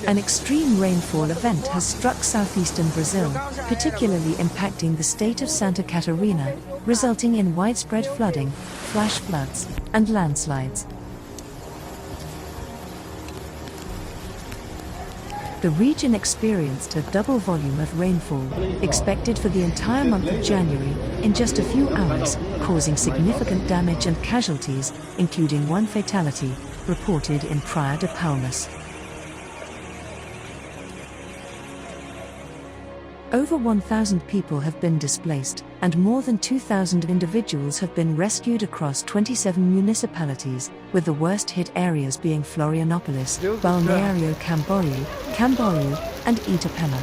An extreme rainfall event has struck southeastern Brazil, particularly impacting the state of Santa Catarina, resulting in widespread flooding, flash floods, and landslides. The region experienced a double volume of rainfall, expected for the entire month of January, in just a few hours, causing significant damage and casualties, including one fatality, reported in Praia de Palmas. Over 1,000 people have been displaced, and more than 2,000 individuals have been rescued across 27 municipalities, with the worst-hit areas being Florianópolis, Balneário Camboriú, and Itapema.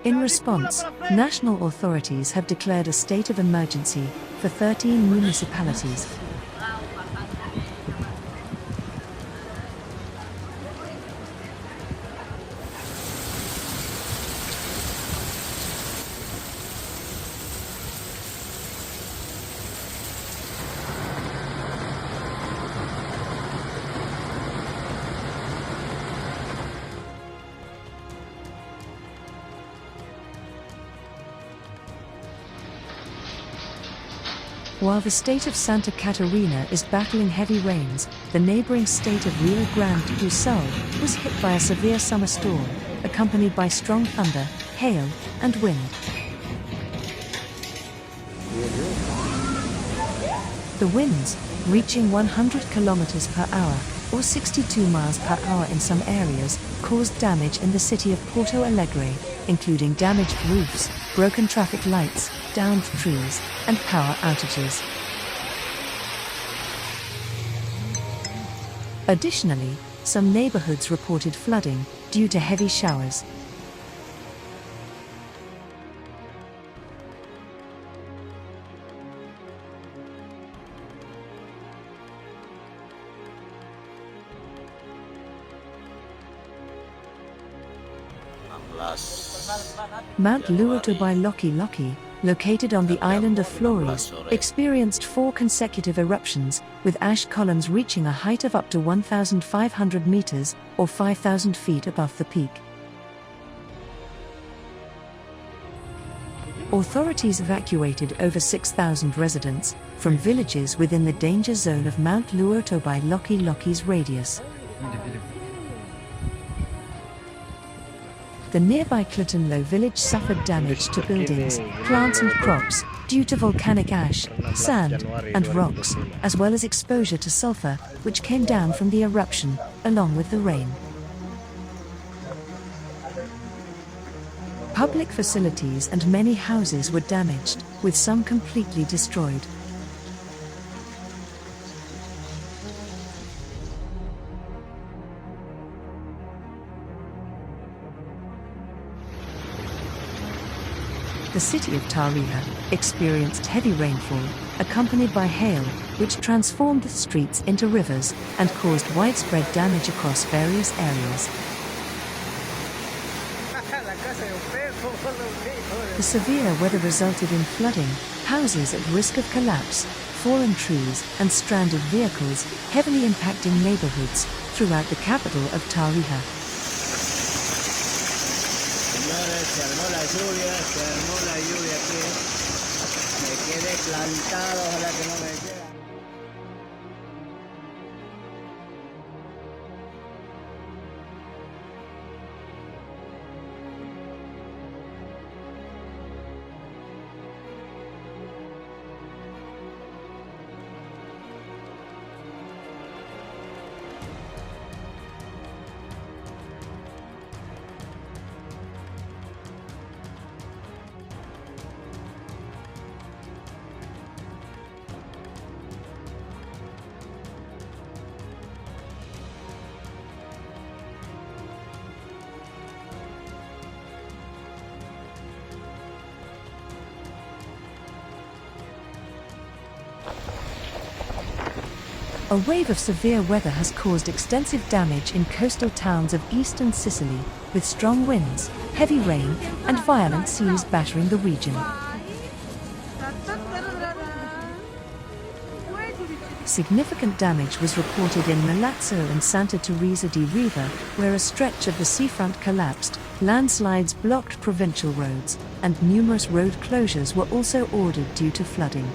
In response, national authorities have declared a state of emergency for 13 municipalities. While the state of Santa Catarina is battling heavy rains, the neighboring state of Rio Grande do Sul was hit by a severe summer storm, accompanied by strong thunder, hail, and wind. The winds, reaching 100 km per hour, or 62 miles per hour in some areas, caused damage in the city of Porto Alegre, including damaged roofs, broken traffic lights, downed trees, and power outages. Additionally, some neighborhoods reported flooding due to heavy showers. Mount Loki, located on the island of Flores, experienced 4 consecutive eruptions, with ash columns reaching a height of up to 1,500 meters, or 5,000 feet above the peak. Authorities evacuated over 6,000 residents from villages within the danger zone of Mount Loki's radius. The nearby Clitonlo village suffered damage to buildings, plants and crops due to volcanic ash, sand, and rocks, as well as exposure to sulfur, which came down from the eruption, along with the rain. Public facilities and many houses were damaged, with some completely destroyed. The city of Tarija experienced heavy rainfall, accompanied by hail, which transformed the streets into rivers and caused widespread damage across various areas. The severe weather resulted in flooding, houses at risk of collapse, fallen trees, and stranded vehicles, heavily impacting neighborhoods throughout the capital of Tarija. Se armó la lluvia aquí, me quedé plantado, ojalá que no me llega. A wave of severe weather has caused extensive damage in coastal towns of eastern Sicily, with strong winds, heavy rain, and violent seas battering the region. Significant damage was reported in Milazzo and Santa Teresa di Riva, where a stretch of the seafront collapsed, landslides blocked provincial roads, and numerous road closures were also ordered due to flooding.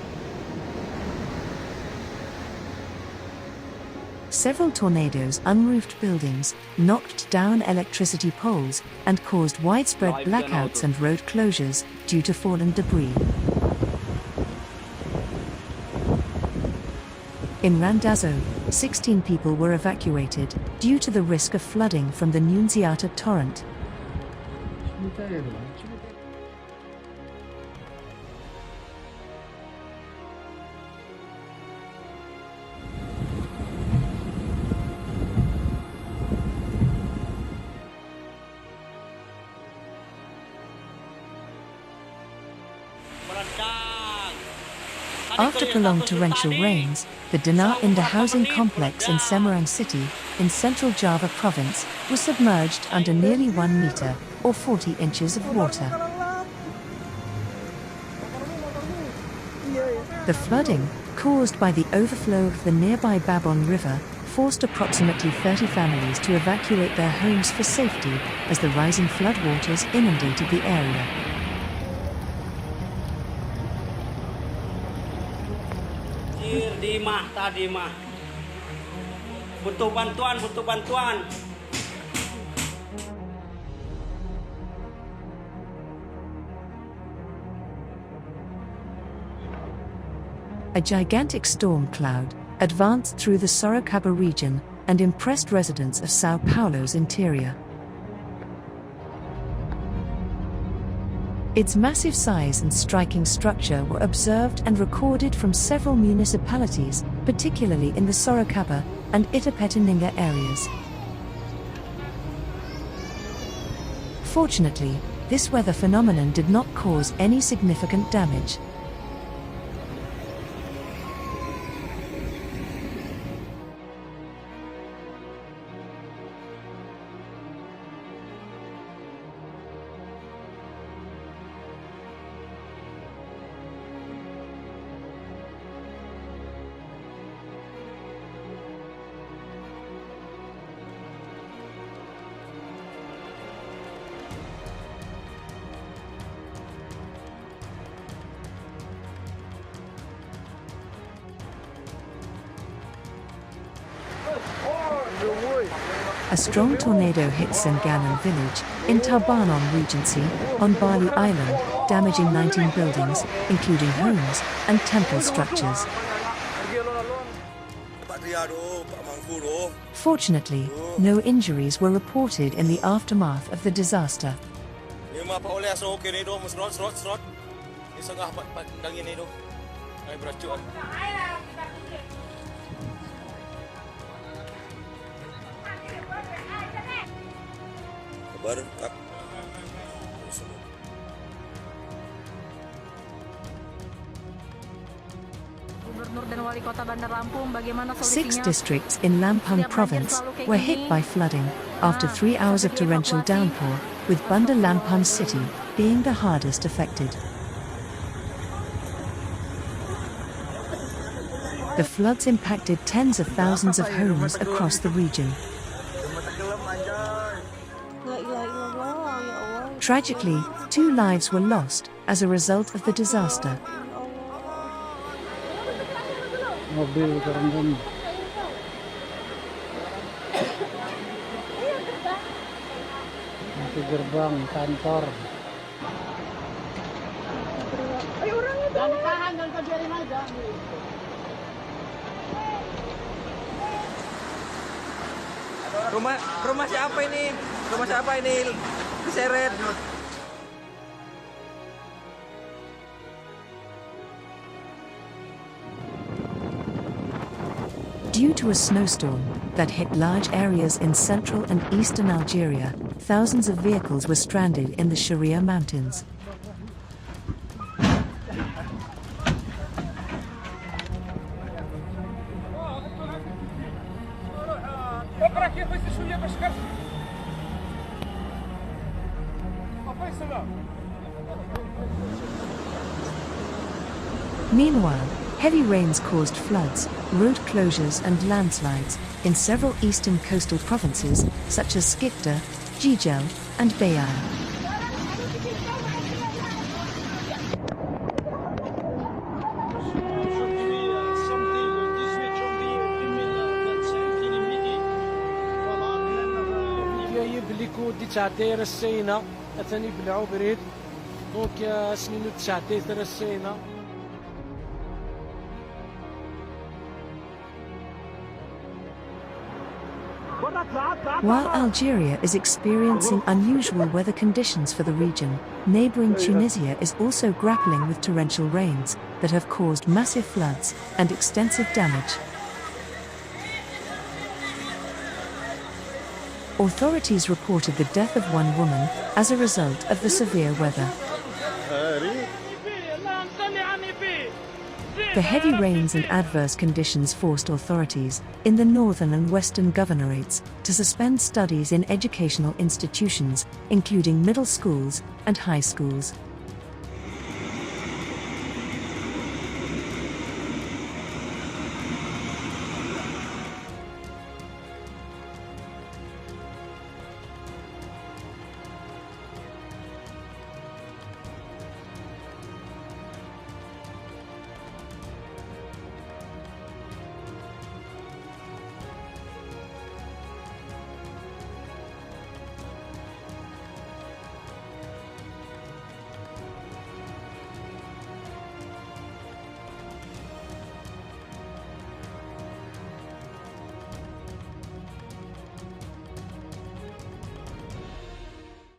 Several tornadoes unroofed buildings, knocked down electricity poles, and caused widespread blackouts and road closures due to fallen debris. In Randazzo, 16 people were evacuated due to the risk of flooding from the Nunziata torrent. After prolonged torrential rains, the Dana Indah housing complex in Semarang City, in central Java province, was submerged under nearly 1 meter, or 40 inches of water. The flooding, caused by the overflow of the nearby Babon River, forced approximately 30 families to evacuate their homes for safety as the rising floodwaters inundated the area. Tadi mah butuh bantuan. A gigantic storm cloud advanced through the Sorocaba region and impressed residents of São Paulo's interior. Its massive size and striking structure were observed and recorded from several municipalities, particularly in the Sorocaba and Itapetininga areas. Fortunately, this weather phenomenon did not cause any significant damage. A strong tornado hit Senganan village, in Tabanan Regency, on Bali Island, damaging 19 buildings, including homes and temple structures. Fortunately, no injuries were reported in the aftermath of the disaster. Six districts in Lampung province were hit by flooding after 3 hours of torrential downpour, with Banda Lampung city being the hardest affected. The floods impacted tens of thousands of homes across the region. Tragically, 2 lives were lost as a result of the disaster. Mobil kerendam. Masuk gerbang kantor. Jangan ditahan, jangan kau biarin aja. Rumah siapa ini? Rumah siapa ini? Keseret. Due to a snowstorm that hit large areas in central and eastern Algeria, thousands of vehicles were stranded in the Sharia mountains. Meanwhile, Heavy rains caused floods, road closures and landslides in several eastern coastal provinces such as Skikda, Jijel, and Bayar. تسعتي رسينا أثني بلعو بريد دونك سنين تسعتي رسينا. While Algeria is experiencing unusual weather conditions for the region, neighboring Tunisia is also grappling with torrential rains that have caused massive floods and extensive damage. Authorities reported the death of one woman as a result of the severe weather. The heavy rains and adverse conditions forced authorities in the northern and western governorates to suspend studies in educational institutions, including middle schools and high schools.